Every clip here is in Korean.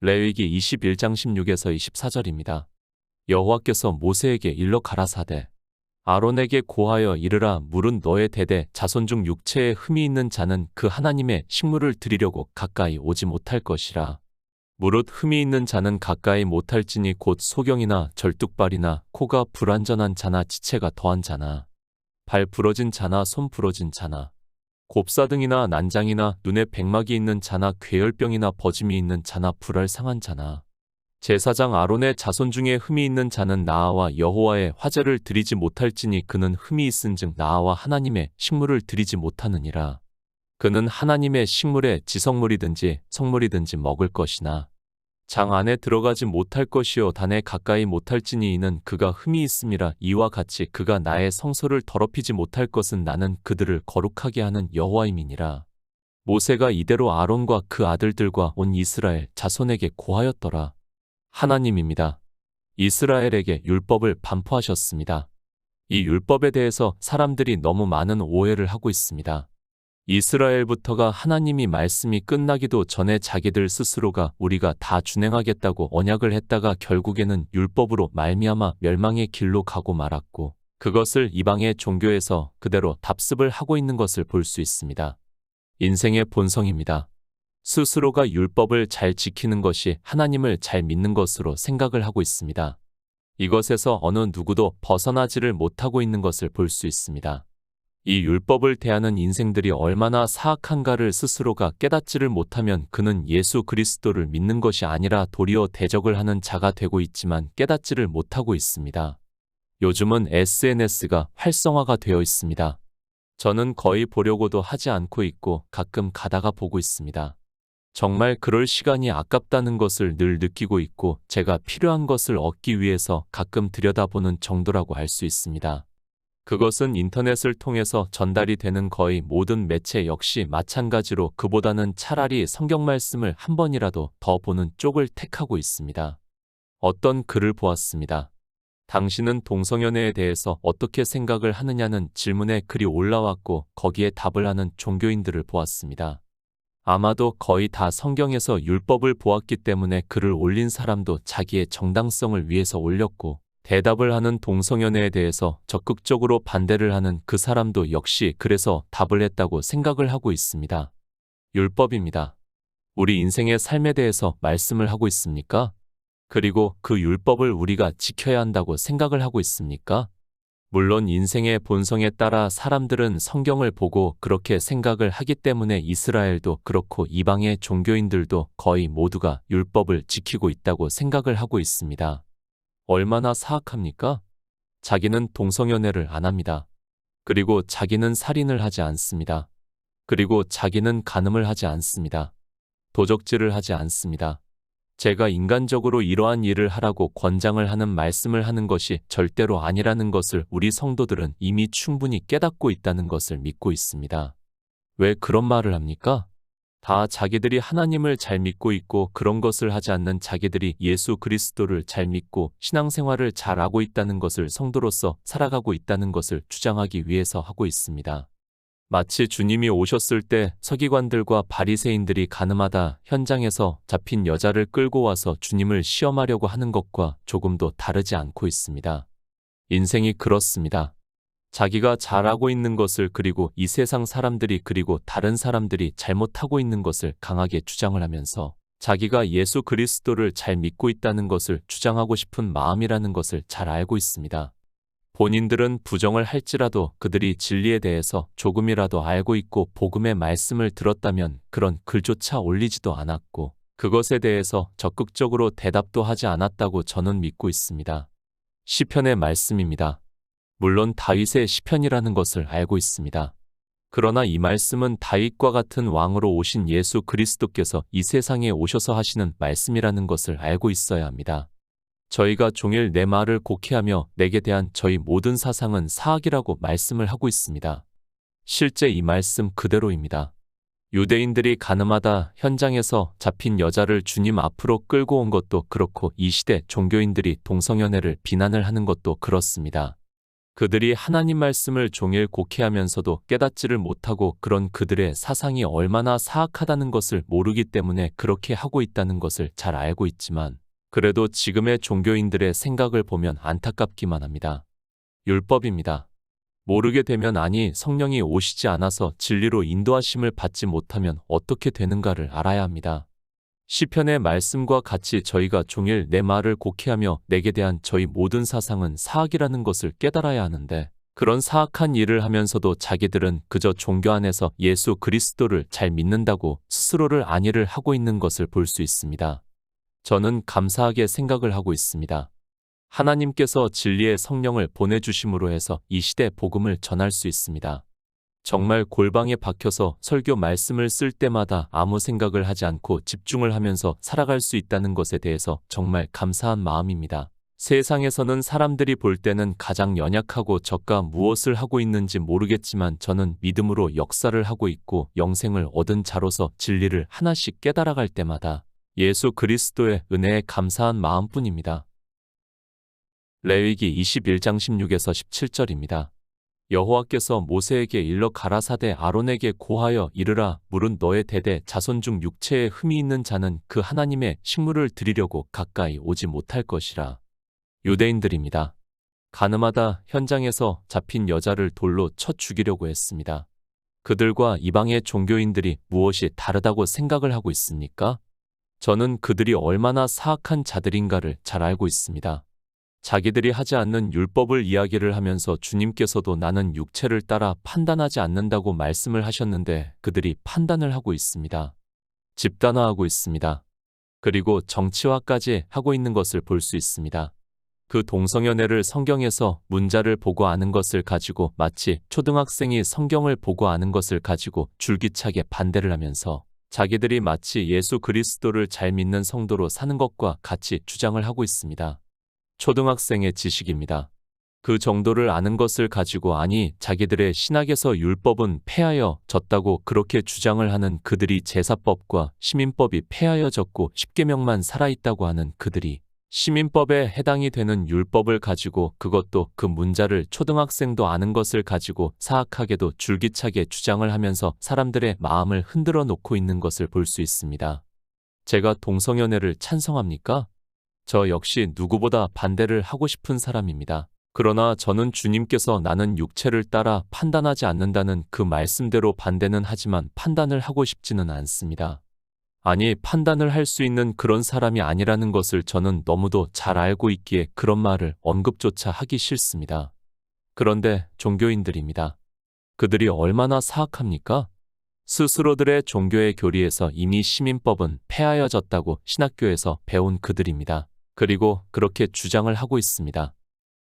레위기 21장 16에서 24절입니다. 여호와께서 모세에게 일러 가라사대 아론에게 고하여 이르라. 물은 너의 대대 자손 중 육체에 흠이 있는 자는 그 하나님의 식물을 드리려고 가까이 오지 못할 것이라. 무릇 흠이 있는 자는 가까이 못할지니 곧 소경이나 절뚝발이나 코가 불완전한 자나 지체가 더한 자나 발 부러진 자나 손 부러진 자나 곱사등이나 난장이나 눈에 백막이 있는 자나 괴혈병이나 버짐이 있는 자나 불알 상한 자나 제사장 아론의 자손 중에 흠이 있는 자는 나아와 여호와의 화제를 드리지 못할지니 그는 흠이 있은즉 나아와 하나님의 식물을 드리지 못하느니라. 그는 하나님의 식물의 지성물이든지 성물이든지 먹을 것이나 장 안에 들어가지 못할 것이요 단에 가까이 못할지니 이는 그가 흠이 있음이라. 이와 같이 그가 나의 성소를 더럽히지 못할 것은 나는 그들을 거룩하게 하는 여호와임이니라. 모세가 이대로 아론과 그 아들들과 온 이스라엘 자손에게 고하였더라. 하나님입니다. 이스라엘에게 율법을 반포하셨습니다. 이 율법에 대해서 사람들이 너무 많은 오해를 하고 있습니다. 이스라엘부터가 하나님이 말씀이 끝나기도 전에 자기들 스스로가 우리가 다 준행하겠다고 언약을 했다가 결국에는 율법으로 말미암아 멸망의 길로 가고 말았고 그것을 이방의 종교에서 그대로 답습을 하고 있는 것을 볼 수 있습니다. 인생의 본성입니다. 스스로가 율법을 잘 지키는 것이 하나님을 잘 믿는 것으로 생각을 하고 있습니다. 이것에서 어느 누구도 벗어나지를 못하고 있는 것을 볼 수 있습니다. 이 율법을 대하는 인생들이 얼마나 사악한가를 스스로가 깨닫지를 못하면 그는 예수 그리스도를 믿는 것이 아니라 도리어 대적을 하는 자가 되고 있지만 깨닫지를 못하고 있습니다. 요즘은 SNS가 활성화가 되어 있습니다. 저는 거의 보려고도 하지 않고 있고 가끔 가다가 보고 있습니다. 정말 그럴 시간이 아깝다는 것을 늘 느끼고 있고 제가 필요한 것을 얻기 위해서 가끔 들여다보는 정도라고 할 수 있습니다. 그것은 인터넷을 통해서 전달이 되는 거의 모든 매체 역시 마찬가지로 그보다는 차라리 성경 말씀을 한 번이라도 더 보는 쪽을 택하고 있습니다. 어떤 글을 보았습니다. 당신은 동성연애에 대해서 어떻게 생각을 하느냐는 질문에 글이 올라왔고 거기에 답을 하는 종교인들을 보았습니다. 아마도 거의 다 성경에서 율법을 보았기 때문에 글을 올린 사람도 자기의 정당성을 위해서 올렸고 대답을 하는 동성연애에 대해서 적극적으로 반대를 하는 그 사람도 역시 그래서 답을 했다고 생각을 하고 있습니다. 율법입니다. 우리 인생의 삶에 대해서 말씀을 하고 있습니까? 그리고 그 율법을 우리가 지켜야 한다고 생각을 하고 있습니까? 물론 인생의 본성에 따라 사람들은 성경을 보고 그렇게 생각을 하기 때문에 이스라엘도 그렇고 이방의 종교인들도 거의 모두가 율법을 지키고 있다고 생각을 하고 있습니다. 얼마나 사악합니까? 자기는 동성연애를 안 합니다. 그리고 자기는 살인을 하지 않습니다. 그리고 자기는 간음을 하지 않습니다. 도적질을 하지 않습니다. 제가 인간적으로 이러한 일을 하라고 권장을 하는 말씀을 하는 것이 절대로 아니라는 것을 우리 성도들은 이미 충분히 깨닫고 있다는 것을 믿고 있습니다. 왜 그런 말을 합니까? 다 자기들이 하나님을 잘 믿고 있고 그런 것을 하지 않는 자기들이 예수 그리스도를 잘 믿고 신앙생활을 잘 하고 있다는 것을 성도로서 살아가고 있다는 것을 주장하기 위해서 하고 있습니다. 마치 주님이 오셨을 때 서기관들과 바리새인들이 간음하다 현장에서 잡힌 여자를 끌고 와서 주님을 시험하려고 하는 것과 조금도 다르지 않고 있습니다. 인생이 그렇습니다. 자기가 잘하고 있는 것을 그리고 이 세상 사람들이 그리고 다른 사람들이 잘못하고 있는 것을 강하게 주장을 하면서 자기가 예수 그리스도를 잘 믿고 있다는 것을 주장하고 싶은 마음이라는 것을 잘 알고 있습니다. 본인들은 부정을 할지라도 그들이 진리에 대해서 조금이라도 알고 있고 복음의 말씀을 들었다면 그런 글조차 올리지도 않았고 그것에 대해서 적극적으로 대답도 하지 않았다고 저는 믿고 있습니다. 시편의 말씀입니다. 물론 다윗의 시편이라는 것을 알고 있습니다. 그러나 이 말씀은 다윗과 같은 왕으로 오신 예수 그리스도께서 이 세상에 오셔서 하시는 말씀이라는 것을 알고 있어야 합니다. 저희가 종일 내 말을 곡해하며 내게 대한 저희 모든 사상은 사악이라고 말씀을 하고 있습니다. 실제 이 말씀 그대로입니다. 유대인들이 간음하다 현장에서 잡힌 여자를 주님 앞으로 끌고 온 것도 그렇고 이 시대 종교인들이 동성연애를 비난을 하는 것도 그렇습니다. 그들이 하나님 말씀을 종일 곡해하면서도 깨닫지를 못하고 그런 그들의 사상이 얼마나 사악하다는 것을 모르기 때문에 그렇게 하고 있다는 것을 잘 알고 있지만 그래도 지금의 종교인들의 생각을 보면 안타깝기만 합니다. 율법입니다. 모르게 되면 아니 성령이 오시지 않아서 진리로 인도하심을 받지 못하면 어떻게 되는가를 알아야 합니다. 시편의 말씀과 같이 저희가 종일 내 말을 곡해하며 내게 대한 저희 모든 사상은 사악이라는 것을 깨달아야 하는데 그런 사악한 일을 하면서도 자기들은 그저 종교 안에서 예수 그리스도를 잘 믿는다고 스스로를 안위를 하고 있는 것을 볼 수 있습니다. 저는 감사하게 생각을 하고 있습니다. 하나님께서 진리의 성령을 보내주심으로 해서 이 시대 복음을 전할 수 있습니다. 정말 골방에 박혀서 설교 말씀을 쓸 때마다 아무 생각을 하지 않고 집중을 하면서 살아갈 수 있다는 것에 대해서 정말 감사한 마음입니다. 세상에서는 사람들이 볼 때는 가장 연약하고 저가 무엇을 하고 있는지 모르겠지만 저는 믿음으로 역사를 하고 있고 영생을 얻은 자로서 진리를 하나씩 깨달아갈 때마다 예수 그리스도의 은혜에 감사한 마음뿐입니다. 레위기 21장 16에서 17절입니다. 여호와께서 모세에게 일러 가라사대 아론에게 고하여 이르라 물은 너의 대대 자손 중 육체에 흠이 있는 자는 그 하나님의 식물을 드리려고 가까이 오지 못할 것이라. 유대인들입니다. 가늠하다 현장에서 잡힌 여자를 돌로 쳐 죽이려고 했습니다. 그들과 이방의 종교인들이 무엇이 다르다고 생각을 하고 있습니까? 저는 그들이 얼마나 사악한 자들인가를 잘 알고 있습니다. 자기들이 하지 않는 율법을 이야기를 하면서 주님께서도 나는 육체를 따라 판단하지 않는다고 말씀을 하셨는데 그들이 판단을 하고 있습니다. 집단화하고 있습니다. 그리고 정치화까지 하고 있는 것을 볼 수 있습니다. 그 동성연애를 성경에서 문자를 보고 아는 것을 가지고 마치 초등학생이 성경을 보고 아는 것을 가지고 줄기차게 반대를 하면서 자기들이 마치 예수 그리스도를 잘 믿는 성도로 사는 것과 같이 주장을 하고 있습니다. 초등학생의 지식입니다. 그 정도를 아는 것을 가지고 아니 자기들의 신학에서 율법은 폐하여졌다고 그렇게 주장을 하는 그들이 제사법과 시민법이 폐하여졌고 십계명만 살아있다고 하는 그들이 시민법에 해당이 되는 율법을 가지고 그것도 그 문자를 초등학생도 아는 것을 가지고 사악하게도 줄기차게 주장을 하면서 사람들의 마음을 흔들어 놓고 있는 것을 볼 수 있습니다. 제가 동성연애를 찬성합니까? 저 역시 누구보다 반대를 하고 싶은 사람입니다. 그러나 저는 주님께서 나는 육체를 따라 판단하지 않는다는 그 말씀대로 반대는 하지만 판단을 하고 싶지는 않습니다. 아니, 판단을 할 수 있는 그런 사람이 아니라는 것을 저는 너무도 잘 알고 있기에 그런 말을 언급조차 하기 싫습니다. 그런데 종교인들입니다. 그들이 얼마나 사악합니까? 스스로들의 종교의 교리에서 이미 시민법은 폐하여졌다고 신학교에서 배운 그들입니다. 그리고 그렇게 주장을 하고 있습니다.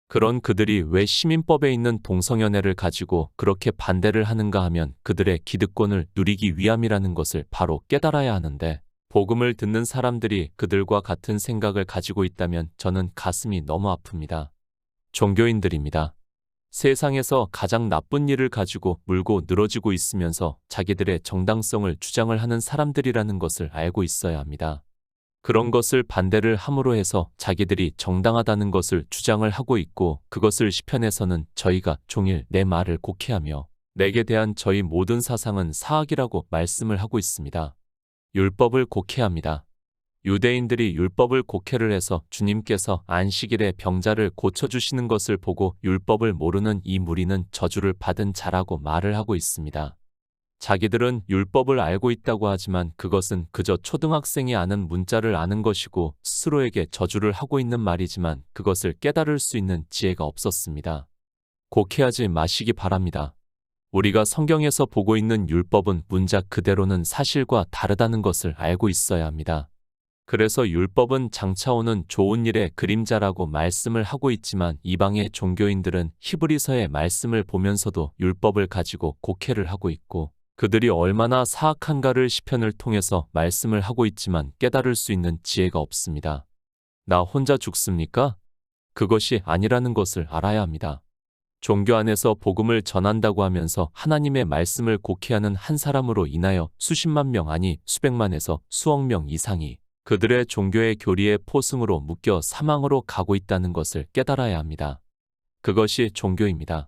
그런 그들이 왜 시민법에 있는 동성연애를 가지고 그렇게 반대를 하는가 하면 그들의 기득권을 누리기 위함이라는 것을 바로 깨달아야 하는데 복음을 듣는 사람들이 그들과 같은 생각을 가지고 있다면 저는 가슴이 너무 아픕니다. 종교인들입니다. 세상에서 가장 나쁜 일을 가지고 물고 늘어지고 있으면서 자기들의 정당성을 주장을 하는 사람들이라는 것을 알고 있어야 합니다. 그런 것을 반대를 함으로 해서 자기들이 정당하다는 것을 주장을 하고 있고 그것을 시편에서는 저희가 종일 내 말을 곡해하며 내게 대한 저희 모든 사상은 사악이라고 말씀을 하고 있습니다. 율법을 곡해합니다. 유대인들이 율법을 곡해를 해서 주님께서 안식일에 병자를 고쳐주시는 것을 보고 율법을 모르는 이 무리는 저주를 받은 자라고 말을 하고 있습니다. 자기들은 율법을 알고 있다고 하지만 그것은 그저 초등학생이 아는 문자를 아는 것이고 스스로에게 저주를 하고 있는 말이지만 그것을 깨달을 수 있는 지혜가 없었습니다. 곡해하지 마시기 바랍니다. 우리가 성경에서 보고 있는 율법은 문자 그대로는 사실과 다르다는 것을 알고 있어야 합니다. 그래서 율법은 장차 오는 좋은 일의 그림자라고 말씀을 하고 있지만 이방의 종교인들은 히브리서의 말씀을 보면서도 율법을 가지고 곡해를 하고 있고 그들이 얼마나 사악한가를 시편을 통해서 말씀을 하고 있지만 깨달을 수 있는 지혜가 없습니다. 나 혼자 죽습니까? 그것이 아니라는 것을 알아야 합니다. 종교 안에서 복음을 전한다고 하면서 하나님의 말씀을 곡해하는 한 사람으로 인하여 수십만 명 아니 수백만에서 수억 명 이상이 그들의 종교의 교리의 포승으로 묶여 사망으로 가고 있다는 것을 깨달아야 합니다. 그것이 종교입니다.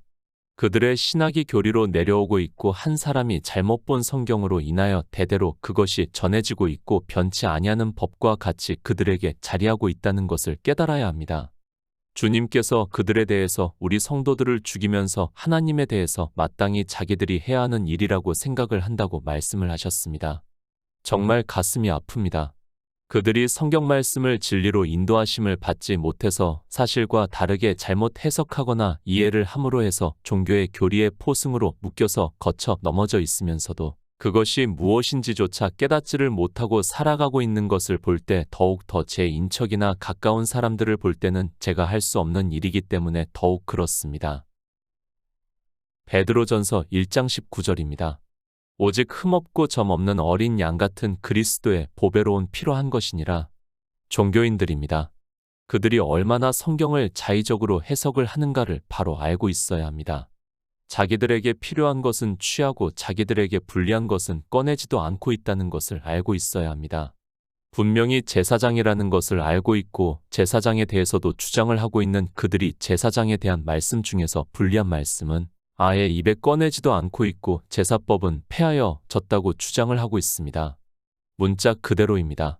그들의 신학이 교리로 내려오고 있고 한 사람이 잘못 본 성경으로 인하여 대대로 그것이 전해지고 있고 변치 아니하는 법과 같이 그들에게 자리하고 있다는 것을 깨달아야 합니다. 주님께서 그들에 대해서 우리 성도들을 죽이면서 하나님에 대해서 마땅히 자기들이 해야 하는 일이라고 생각을 한다고 말씀을 하셨습니다. 정말 가슴이 아픕니다. 그들이 성경 말씀을 진리로 인도하심을 받지 못해서 사실과 다르게 잘못 해석하거나 이해를 함으로 해서 종교의 교리의 포승으로 묶여서 거쳐 넘어져 있으면서도 그것이 무엇인지조차 깨닫지를 못하고 살아가고 있는 것을 볼 때 더욱 더 제 인척이나 가까운 사람들을 볼 때는 제가 할 수 없는 일이기 때문에 더욱 그렇습니다. 베드로전서 1장 19절입니다. 오직 흠없고 점 없는 어린 양 같은 그리스도의 보배로운 피로 한 것이니라. 종교인들입니다. 그들이 얼마나 성경을 자의적으로 해석을 하는가를 바로 알고 있어야 합니다. 자기들에게 필요한 것은 취하고 자기들에게 불리한 것은 꺼내지도 않고 있다는 것을 알고 있어야 합니다. 분명히 제사장이라는 것을 알고 있고 제사장에 대해서도 주장을 하고 있는 그들이 제사장에 대한 말씀 중에서 불리한 말씀은 아예 입에 꺼내지도 않고 있고 제사법은 폐하여 졌다고 주장을 하고 있습니다. 문짝 그대로입니다.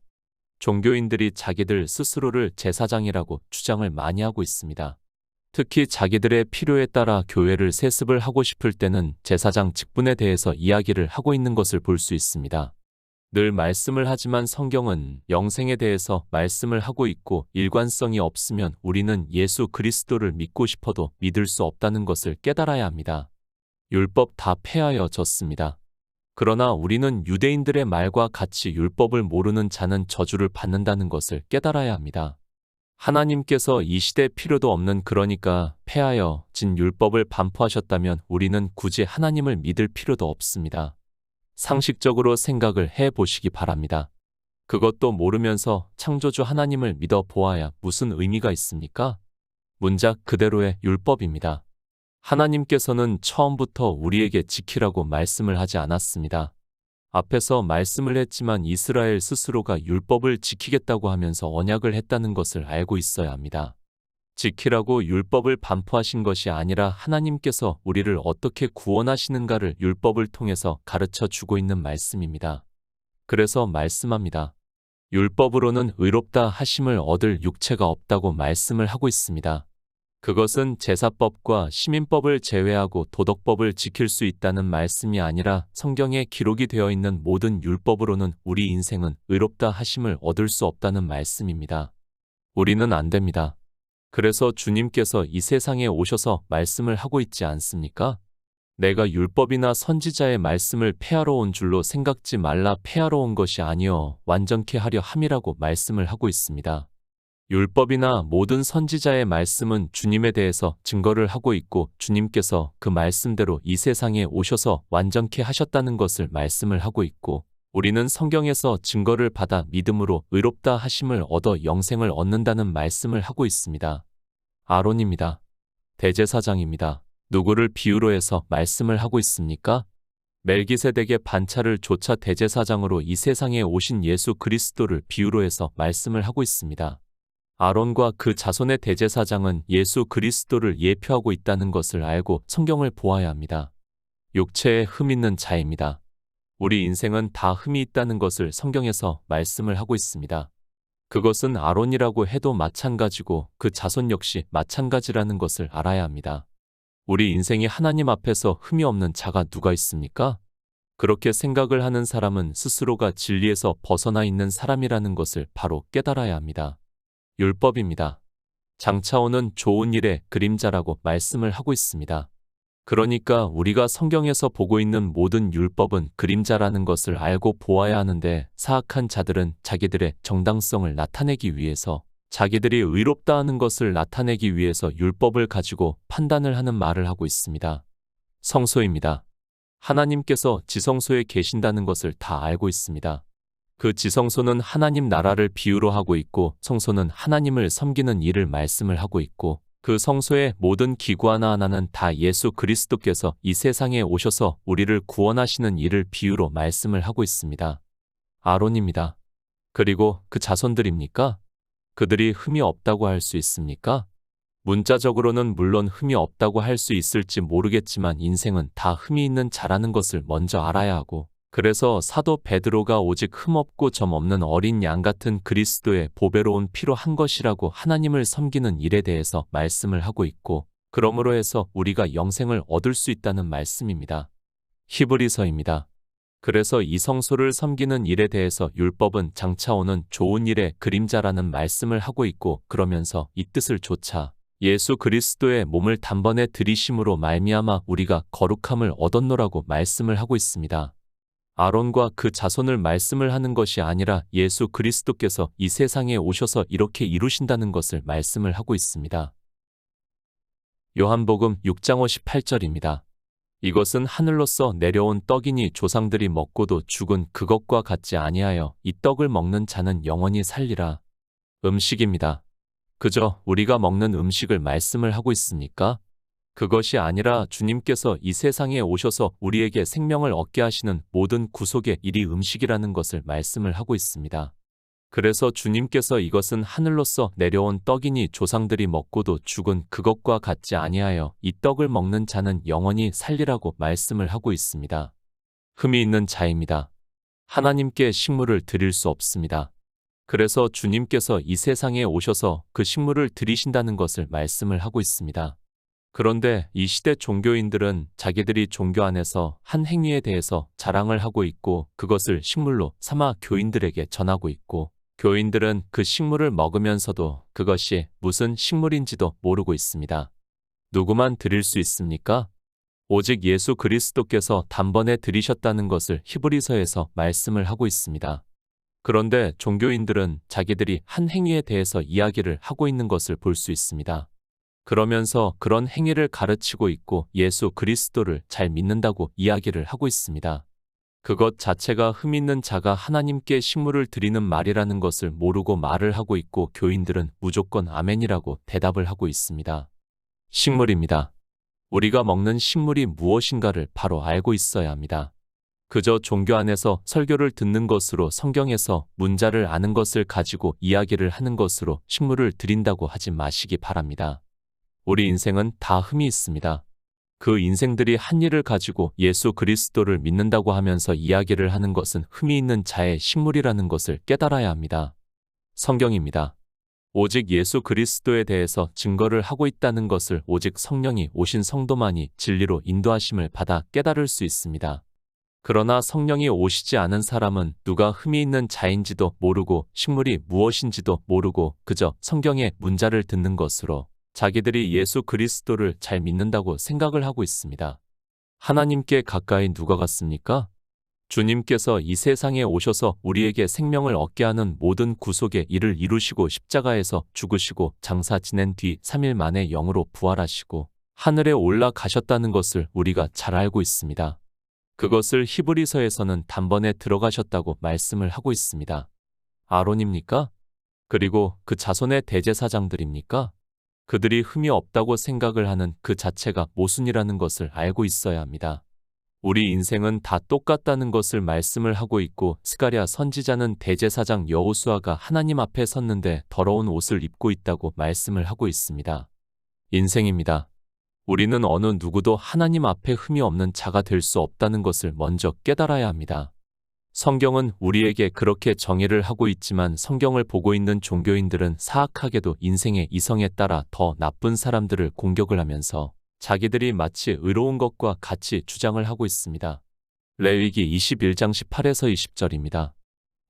종교인들이 자기들 스스로를 제사장이라고 주장을 많이 하고 있습니다. 특히 자기들의 필요에 따라 교회를 세습을 하고 싶을 때는 제사장 직분에 대해서 이야기를 하고 있는 것을 볼 수 있습니다. 늘 말씀을 하지만 성경은 영생에 대해서 말씀을 하고 있고 일관성이 없으면 우리는 예수 그리스도를 믿고 싶어도 믿을 수 없다는 것을 깨달아야 합니다. 율법 다 폐하여 졌습니다. 그러나 우리는 유대인들의 말과 같이 율법을 모르는 자는 저주를 받는다는 것을 깨달아야 합니다. 하나님께서 이 시대 필요도 없는 그러니까 폐하여 진 율법을 반포하셨다면 우리는 굳이 하나님을 믿을 필요도 없습니다. 상식적으로 생각을 해 보시기 바랍니다. 그것도 모르면서 창조주 하나님을 믿어 보아야 무슨 의미가 있습니까? 문짝 그대로의 율법입니다. 하나님께서는 처음부터 우리에게 지키라고 말씀을 하지 않았습니다. 앞에서 말씀을 했지만 이스라엘 스스로가 율법을 지키겠다고 하면서 언약을 했다는 것을 알고 있어야 합니다. 지키라고 율법을 반포하신 것이 아니라 하나님께서 우리를 어떻게 구원하시는가를 율법을 통해서 가르쳐 주고 있는 말씀입니다. 그래서 말씀합니다. 율법으로는 의롭다 하심을 얻을 육체가 없다고 말씀을 하고 있습니다. 그것은 제사법과 시민법을 제외하고 도덕법을 지킬 수 있다는 말씀이 아니라 성경에 기록이 되어 있는 모든 율법으로는 우리 인생은 의롭다 하심을 얻을 수 없다는 말씀입니다. 우리는 안 됩니다. 그래서 주님께서 이 세상에 오셔서 말씀을 하고 있지 않습니까? 내가 율법이나 선지자의 말씀을 폐하러 온 줄로 생각지 말라 폐하러 온 것이 아니요 완전케 하려 함이라고 말씀을 하고 있습니다. 율법이나 모든 선지자의 말씀은 주님에 대해서 증거를 하고 있고 주님께서 그 말씀대로 이 세상에 오셔서 완전케 하셨다는 것을 말씀을 하고 있고 우리는 성경에서 증거를 받아 믿음으로 의롭다 하심을 얻어 영생을 얻는다는 말씀을 하고 있습니다. 아론입니다. 대제사장입니다. 누구를 비유로 해서 말씀을 하고 있습니까? 멜기세덱의 반차를 조차 대제사장으로 이 세상에 오신 예수 그리스도를 비유로 해서 말씀을 하고 있습니다. 아론과 그 자손의 대제사장은 예수 그리스도를 예표하고 있다는 것을 알고 성경을 보아야 합니다. 육체에 흠 있는 자입니다. 우리 인생은 다 흠이 있다는 것을 성경에서 말씀을 하고 있습니다. 그것은 아론이라고 해도 마찬가지고 그 자손 역시 마찬가지라는 것을 알아야 합니다. 우리 인생이 하나님 앞에서 흠이 없는 자가 누가 있습니까? 그렇게 생각을 하는 사람은 스스로가 진리에서 벗어나 있는 사람이라는 것을 바로 깨달아야 합니다. 율법입니다. 장차오는 좋은 일의 그림자라고 말씀을 하고 있습니다. 그러니까 우리가 성경에서 보고 있는 모든 율법은 그림자라는 것을 알고 보아야 하는데 사악한 자들은 자기들의 정당성을 나타내기 위해서 자기들이 의롭다 하는 것을 나타내기 위해서 율법을 가지고 판단을 하는 말을 하고 있습니다. 성소입니다. 하나님께서 지성소에 계신다는 것을 다 알고 있습니다. 그 지성소는 하나님 나라를 비유로 하고 있고 성소는 하나님을 섬기는 일을 말씀을 하고 있고 그 성소의 모든 기구 하나하나는 다 예수 그리스도께서 이 세상에 오셔서 우리를 구원하시는 일을 비유로 말씀을 하고 있습니다. 아론입니다. 그리고 그 자손들입니까? 그들이 흠이 없다고 할 수 있습니까? 문자적으로는 물론 흠이 없다고 할 수 있을지 모르겠지만 인생은 다 흠이 있는 자라는 것을 먼저 알아야 하고, 그래서 사도 베드로가 오직 흠없고 점 없는 어린 양 같은 그리스도의 보배로운 피로 한 것이라고 하나님을 섬기는 일에 대해서 말씀을 하고 있고, 그러므로 해서 우리가 영생을 얻을 수 있다는 말씀입니다. 히브리서입니다. 그래서 이 성소를 섬기는 일에 대해서 율법은 장차 오는 좋은 일의 그림자라는 말씀을 하고 있고, 그러면서 이 뜻을 조차 예수 그리스도의 몸을 단번에 들이심으로 말미암아 우리가 거룩함을 얻었노라고 말씀을 하고 있습니다. 아론과 그 자손을 말씀을 하는 것이 아니라 예수 그리스도께서 이 세상에 오셔서 이렇게 이루신다는 것을 말씀을 하고 있습니다. 요한복음 6장 58절입니다. 이것은 하늘로서 내려온 떡이니 조상들이 먹고도 죽은 그것과 같지 아니하여 이 떡을 먹는 자는 영원히 살리라. 음식입니다. 그저 우리가 먹는 음식을 말씀을 하고 있습니까? 그것이 아니라 주님께서 이 세상에 오셔서 우리에게 생명을 얻게 하시는 모든 구속의 일이 음식이라는 것을 말씀을 하고 있습니다. 그래서 주님께서 이것은 하늘로서 내려온 떡이니 조상들이 먹고도 죽은 그것과 같지 아니하여 이 떡을 먹는 자는 영원히 살리라고 말씀을 하고 있습니다. 흠이 있는 자입니다. 하나님께 식물을 드릴 수 없습니다. 그래서 주님께서 이 세상에 오셔서 그 식물을 드리신다는 것을 말씀을 하고 있습니다. 그런데 이 시대 종교인들은 자기들이 종교 안에서 한 행위에 대해서 자랑을 하고 있고, 그것을 식물로 삼아 교인들에게 전하고 있고, 교인들은 그 식물을 먹으면서도 그것이 무슨 식물인지도 모르고 있습니다. 누구만 드릴 수 있습니까? 오직 예수 그리스도께서 단번에 드리셨다는 것을 히브리서에서 말씀을 하고 있습니다. 그런데 종교인들은 자기들이 한 행위에 대해서 이야기를 하고 있는 것을 볼 수 있습니다. 그러면서 그런 행위를 가르치고 있고 예수 그리스도를 잘 믿는다고 이야기를 하고 있습니다. 그것 자체가 흠 있는 자가 하나님께 식물을 드리는 말이라는 것을 모르고 말을 하고 있고, 교인들은 무조건 아멘이라고 대답을 하고 있습니다. 식물입니다. 우리가 먹는 식물이 무엇인가를 바로 알고 있어야 합니다. 그저 종교 안에서 설교를 듣는 것으로, 성경에서 문자를 아는 것을 가지고 이야기를 하는 것으로 식물을 드린다고 하지 마시기 바랍니다. 우리 인생은 다 흠이 있습니다. 그 인생들이 한 일을 가지고 예수 그리스도를 믿는다고 하면서 이야기를 하는 것은 흠이 있는 자의 식물이라는 것을 깨달아야 합니다. 성경입니다. 오직 예수 그리스도에 대해서 증거를 하고 있다는 것을 오직 성령이 오신 성도만이 진리로 인도하심을 받아 깨달을 수 있습니다. 그러나 성령이 오시지 않은 사람은 누가 흠이 있는 자인지도 모르고 식물이 무엇인지도 모르고 그저 성경의 문자를 듣는 것으로 자기들이 예수 그리스도를 잘 믿는다고 생각을 하고 있습니다. 하나님께 가까이 누가 갔습니까? 주님께서 이 세상에 오셔서 우리에게 생명을 얻게 하는 모든 구속의 일을 이루시고 십자가에서 죽으시고 장사 지낸 뒤 3일 만에 영으로 부활하시고 하늘에 올라가셨다는 것을 우리가 잘 알고 있습니다. 그것을 히브리서에서는 단번에 들어가셨다고 말씀을 하고 있습니다. 아론입니까? 그리고 그 자손의 대제사장들입니까? 그들이 흠이 없다고 생각을 하는 그 자체가 모순이라는 것을 알고 있어야 합니다. 우리 인생은 다 똑같다는 것을 말씀을 하고 있고, 스가랴 선지자는 대제사장 여호수아가 하나님 앞에 섰는데 더러운 옷을 입고 있다고 말씀을 하고 있습니다. 인생입니다. 우리는 어느 누구도 하나님 앞에 흠이 없는 자가 될 수 없다는 것을 먼저 깨달아야 합니다. 성경은 우리에게 그렇게 정의를 하고 있지만 성경을 보고 있는 종교인들은 사악하게도 인생의 이성에 따라 더 나쁜 사람들을 공격을 하면서 자기들이 마치 의로운 것과 같이 주장을 하고 있습니다. 레위기 21장 18에서 20절입니다.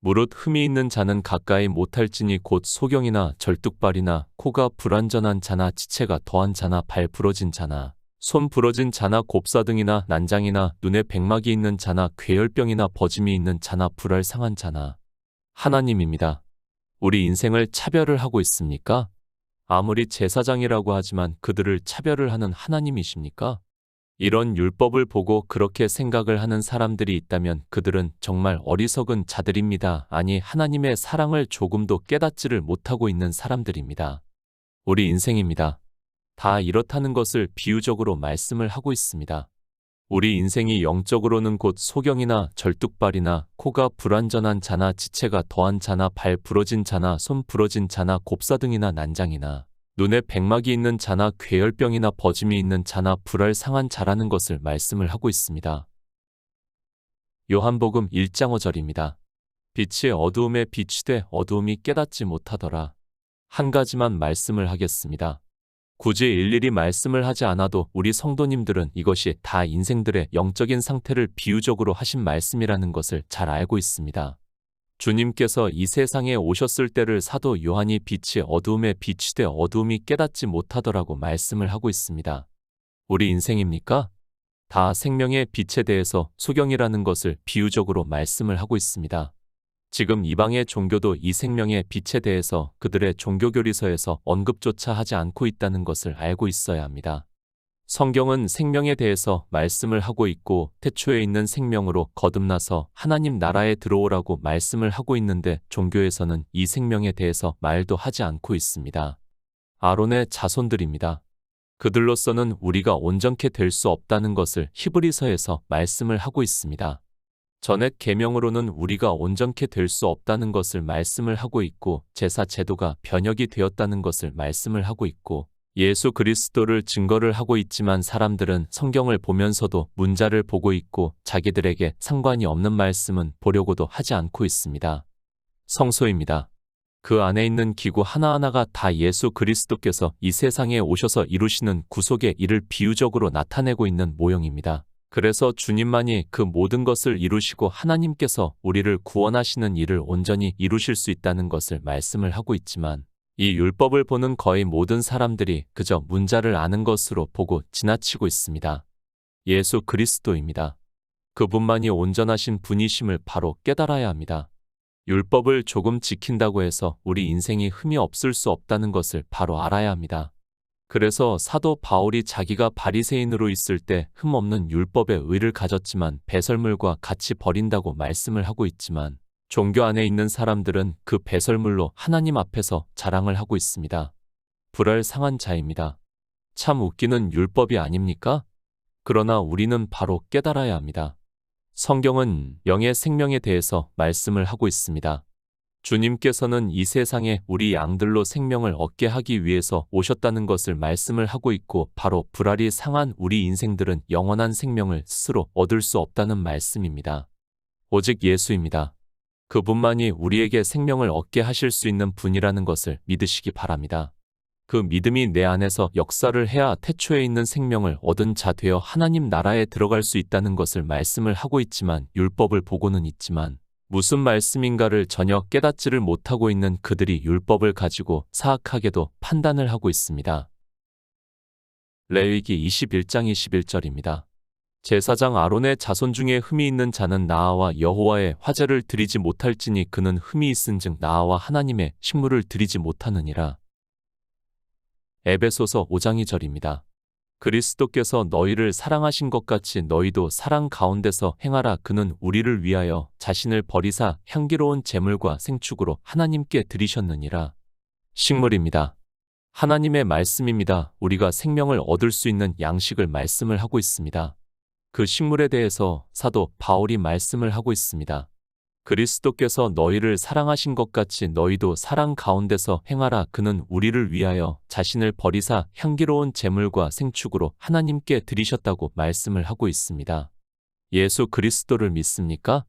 무릇 흠이 있는 자는 가까이 못할지니 곧 소경이나 절뚝발이나 코가 불완전한 자나 지체가 더한 자나 발 부러진 자나 손 부러진 자나 곱사등이나 난장이나 눈에 백막이 있는 자나 괴혈병이나 버짐이 있는 자나 불알 상한 자나. 하나님입니다. 우리 인생을 차별을 하고 있습니까? 아무리 제사장이라고 하지만 그들을 차별을 하는 하나님이십니까? 이런 율법을 보고 그렇게 생각을 하는 사람들이 있다면 그들은 정말 어리석은 자들입니다. 아니, 하나님의 사랑을 조금도 깨닫지를 못하고 있는 사람들입니다. 우리 인생입니다. 다 이렇다는 것을 비유적으로 말씀을 하고 있습니다. 우리 인생이 영적으로는 곧 소경이나 절뚝발이나 코가 불완전한 자나 지체가 더한 자나 발 부러진 자나 손 부러진 자나 곱사등이나 난장이나 눈에 백막이 있는 자나 괴혈병이나 버짐이 있는 자나 불알 상한 자라는 것을 말씀을 하고 있습니다. 요한복음 1장 5절입니다. 빛이 어두움에 비추되 어두움이 깨닫지 못하더라. 한 가지만 말씀을 하겠습니다. 굳이 일일이 말씀을 하지 않아도 우리 성도님들은 이것이 다 인생들의 영적인 상태를 비유적으로 하신 말씀이라는 것을 잘 알고 있습니다. 주님께서 이 세상에 오셨을 때를 사도 요한이 빛이 어두움에 비추되 어두움이 깨닫지 못하더라고 말씀을 하고 있습니다. 우리 인생입니까? 다 생명의 빛에 대해서 소경이라는 것을 비유적으로 말씀을 하고 있습니다. 지금 이방의 종교도 이 생명의 빛에 대해서 그들의 종교교리서에서 언급조차 하지 않고 있다는 것을 알고 있어야 합니다. 성경은 생명에 대해서 말씀을 하고 있고 태초에 있는 생명으로 거듭나서 하나님 나라에 들어오라고 말씀을 하고 있는데 종교에서는 이 생명에 대해서 말도 하지 않고 있습니다. 아론의 자손들입니다. 그들로서는 우리가 온전케 될 수 없다는 것을 히브리서에서 말씀을 하고 있습니다. 전액 계명으로는 우리가 온전케 될 수 없다는 것을 말씀을 하고 있고 제사 제도가 변혁이 되었다는 것을 말씀을 하고 있고 예수 그리스도를 증거를 하고 있지만 사람들은 성경을 보면서도 문자를 보고 있고 자기들에게 상관이 없는 말씀은 보려고도 하지 않고 있습니다. 성소입니다. 그 안에 있는 기구 하나하나가 다 예수 그리스도께서 이 세상에 오셔서 이루시는 구속의 일을 비유적으로 나타내고 있는 모형입니다. 그래서 주님만이 그 모든 것을 이루시고 하나님께서 우리를 구원하시는 일을 온전히 이루실 수 있다는 것을 말씀을 하고 있지만 이 율법을 보는 거의 모든 사람들이 그저 문자를 아는 것으로 보고 지나치고 있습니다. 예수 그리스도입니다. 그분만이 온전하신 분이심을 바로 깨달아야 합니다. 율법을 조금 지킨다고 해서 우리 인생이 흠이 없을 수 없다는 것을 바로 알아야 합니다. 그래서 사도 바울이 자기가 바리새인으로 있을 때 흠없는 율법의 의를 가졌지만 배설물과 같이 버린다고 말씀을 하고 있지만 종교 안에 있는 사람들은 그 배설물로 하나님 앞에서 자랑을 하고 있습니다. 불알 상한 자입니다. 참 웃기는 율법이 아닙니까? 그러나 우리는 바로 깨달아야 합니다. 성경은 영의 생명에 대해서 말씀을 하고 있습니다. 주님께서는 이 세상에 우리 양들로 생명을 얻게 하기 위해서 오셨다는 것을 말씀을 하고 있고 바로 불알이 상한 우리 인생들은 영원한 생명을 스스로 얻을 수 없다는 말씀입니다. 오직 예수입니다. 그분만이 우리에게 생명을 얻게 하실 수 있는 분이라는 것을 믿으시기 바랍니다. 그 믿음이 내 안에서 역사를 해야 태초에 있는 생명을 얻은 자 되어 하나님 나라에 들어갈 수 있다는 것을 말씀을 하고 있지만 율법을 보고는 있지만 무슨 말씀인가를 전혀 깨닫지를 못하고 있는 그들이 율법을 가지고 사악하게도 판단을 하고 있습니다. 레위기 21장 21절입니다. 제사장 아론의 자손 중에 흠이 있는 자는 나아와 여호와의 화제를 드리지 못할지니 그는 흠이 있은즉 나아와 하나님의 식물을 드리지 못하느니라. 에베소서 5장 2절입니다. 그리스도께서 너희를 사랑하신 것 같이 너희도 사랑 가운데서 행하라. 그는 우리를 위하여 자신을 버리사 향기로운 제물과 생축으로 하나님께 드리셨느니라. 식물입니다. 하나님의 말씀입니다. 우리가 생명을 얻을 수 있는 양식을 말씀을 하고 있습니다. 그 식물에 대해서 사도 바울이 말씀을 하고 있습니다. 그리스도께서 너희를 사랑하신 것 같이 너희도 사랑 가운데서 행하라. 그는 우리를 위하여 자신을 버리사 향기로운 제물과 생축으로 하나님께 드리셨다고 말씀을 하고 있습니다. 예수 그리스도를 믿습니까?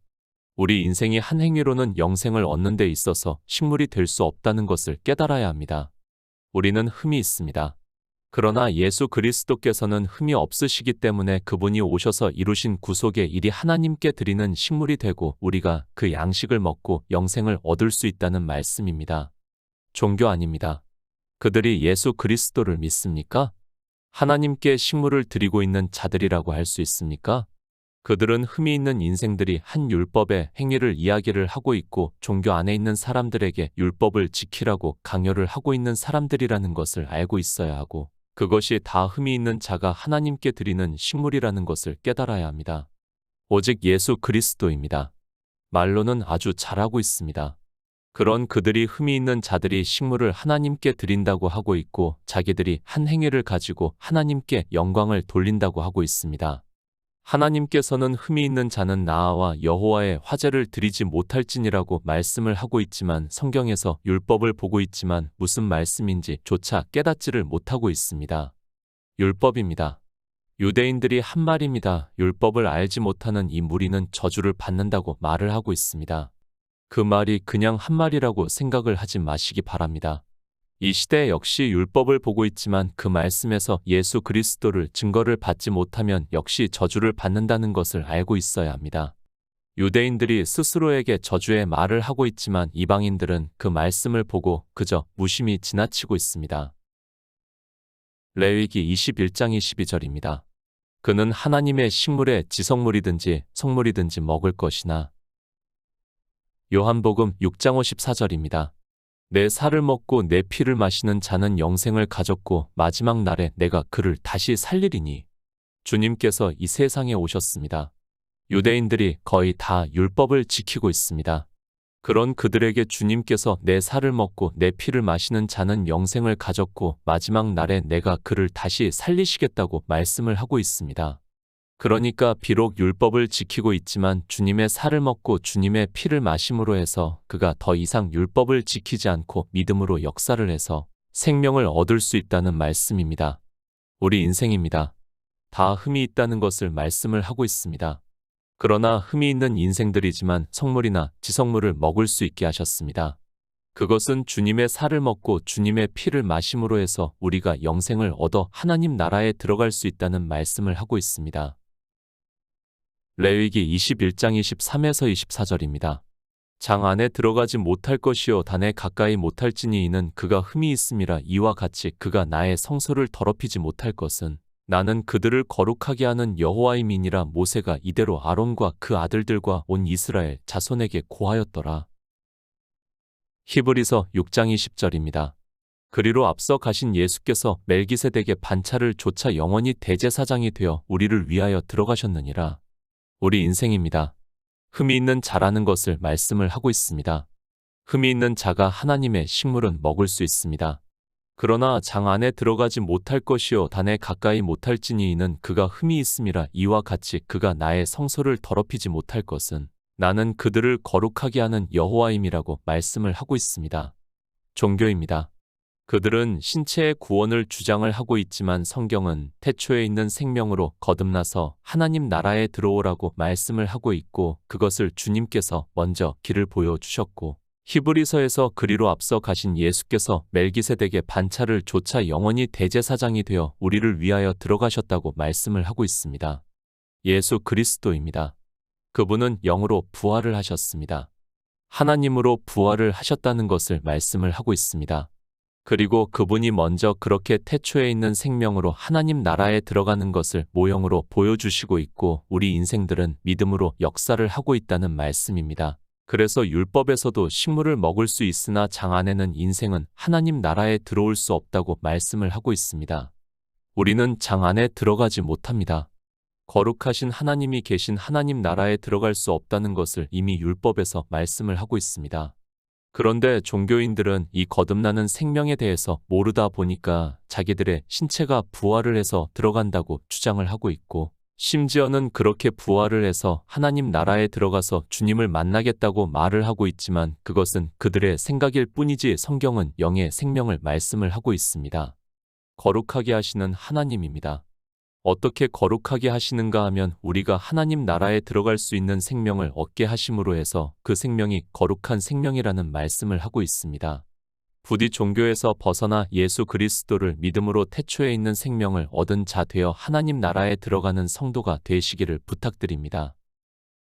우리 인생이 한 행위로는 영생을 얻는 데 있어서 식물이 될 수 없다는 것을 깨달아야 합니다. 우리는 흠이 있습니다. 그러나 예수 그리스도께서는 흠이 없으시기 때문에 그분이 오셔서 이루신 구속의 일이 하나님께 드리는 식물이 되고 우리가 그 양식을 먹고 영생을 얻을 수 있다는 말씀입니다. 종교 아닙니다. 그들이 예수 그리스도를 믿습니까? 하나님께 식물을 드리고 있는 자들이라고 할 수 있습니까? 그들은 흠이 있는 인생들이 한 율법의 행위를 이야기를 하고 있고 종교 안에 있는 사람들에게 율법을 지키라고 강요를 하고 있는 사람들이라는 것을 알고 있어야 하고 그것이 다 흠이 있는 자가 하나님께 드리는 식물이라는 것을 깨달아야 합니다. 오직 예수 그리스도입니다. 말로는 아주 잘하고 있습니다. 그런 그들이 흠이 있는 자들이 식물을 하나님께 드린다고 하고 있고 자기들이 한 행위를 가지고 하나님께 영광을 돌린다고 하고 있습니다. 하나님께서는 흠이 있는 자는 나와 여호와의 화제를 드리지 못할지니라고 말씀을 하고 있지만 성경에서 율법을 보고 있지만 무슨 말씀인지 조차 깨닫지를 못하고 있습니다. 율법입니다. 유대인들이 한 말입니다. 율법을 알지 못하는 이 무리는 저주를 받는다고 말을 하고 있습니다. 그 말이 그냥 한 말이라고 생각을 하지 마시기 바랍니다. 이 시대 역시 율법을 보고 있지만 그 말씀에서 예수 그리스도를 증거를 받지 못하면 역시 저주를 받는다는 것을 알고 있어야 합니다. 유대인들이 스스로에게 저주의 말을 하고 있지만 이방인들은 그 말씀을 보고 그저 무심히 지나치고 있습니다. 레위기 21장 22절입니다. 그는 하나님의 식물의 지성물이든지 성물이든지 먹을 것이나. 요한복음 6장 54절입니다. 내 살을 먹고 내 피를 마시는 자는 영생을 가졌고 마지막 날에 내가 그를 다시 살리리니. 주님께서 이 세상에 오셨습니다. 유대인들이 거의 다 율법을 지키고 있습니다. 그런 그들에게 주님께서 내 살을 먹고 내 피를 마시는 자는 영생을 가졌고 마지막 날에 내가 그를 다시 살리시겠다고 말씀을 하고 있습니다. 그러니까 비록 율법을 지키고 있지만 주님의 살을 먹고 주님의 피를 마심으로 해서 그가 더 이상 율법을 지키지 않고 믿음으로 역사를 해서 생명을 얻을 수 있다는 말씀입니다. 우리 인생입니다. 다 흠이 있다는 것을 말씀을 하고 있습니다. 그러나 흠이 있는 인생들이지만 성물이나 지성물을 먹을 수 있게 하셨습니다. 그것은 주님의 살을 먹고 주님의 피를 마심으로 해서 우리가 영생을 얻어 하나님 나라에 들어갈 수 있다는 말씀을 하고 있습니다. 레위기 21장 23에서 24절입니다. 장 안에 들어가지 못할 것이요 단에 가까이 못할지니 이는 그가 흠이 있음이라. 이와 같이 그가 나의 성소를 더럽히지 못할 것은 나는 그들을 거룩하게 하는 여호와임이니라. 모세가 이대로 아론과 그 아들들과 온 이스라엘 자손에게 고하였더라. 히브리서 6장 20절입니다. 그리로 앞서 가신 예수께서 멜기세덱의 반차를 조차 영원히 대제사장이 되어 우리를 위하여 들어가셨느니라. 우리 인생입니다. 흠이 있는 자라는 것을 말씀을 하고 있습니다. 흠이 있는 자가 하나님의 식물은 먹을 수 있습니다. 그러나 장 안에 들어가지 못할 것이요 단에 가까이 못할지니 이는 그가 흠이 있음이라. 이와 같이 그가 나의 성소를 더럽히지 못할 것은 나는 그들을 거룩하게 하는 여호와임이라고 말씀을 하고 있습니다. 종교입니다. 그들은 신체의 구원을 주장을 하고 있지만 성경은 태초에 있는 생명으로 거듭나서 하나님 나라에 들어오라고 말씀을 하고 있고 그것을 주님께서 먼저 길을 보여주셨고 히브리서에서 그리로 앞서 가신 예수께서 멜기세덱의 반차를 조차 영원히 대제사장이 되어 우리를 위하여 들어가셨다고 말씀을 하고 있습니다. 예수 그리스도입니다. 그분은 영으로 부활을 하셨습니다. 하나님으로 부활을 하셨다는 것을 말씀을 하고 있습니다. 그리고 그분이 먼저 그렇게 태초에 있는 생명으로 하나님 나라에 들어가는 것을 모형으로 보여주시고 있고 우리 인생들은 믿음으로 역사를 하고 있다는 말씀입니다. 그래서 율법에서도 식물을 먹을 수 있으나 장 안에는 인생은 하나님 나라에 들어올 수 없다고 말씀을 하고 있습니다. 우리는 장 안에 들어가지 못합니다. 거룩하신 하나님이 계신 하나님 나라에 들어갈 수 없다는 것을 이미 율법에서 말씀을 하고 있습니다. 그런데 종교인들은 이 거듭나는 생명에 대해서 모르다 보니까 자기들의 신체가 부활을 해서 들어간다고 주장을 하고 있고 심지어는 그렇게 부활을 해서 하나님 나라에 들어가서 주님을 만나겠다고 말을 하고 있지만 그것은 그들의 생각일 뿐이지 성경은 영의 생명을 말씀을 하고 있습니다. 거룩하게 하시는 하나님입니다. 어떻게 거룩하게 하시는가 하면 우리가 하나님 나라에 들어갈 수 있는 생명을 얻게 하심으로 해서 그 생명이 거룩한 생명이라는 말씀을 하고 있습니다. 부디 종교에서 벗어나 예수 그리스도를 믿음으로 태초에 있는 생명을 얻은 자 되어 하나님 나라에 들어가는 성도가 되시기를 부탁드립니다.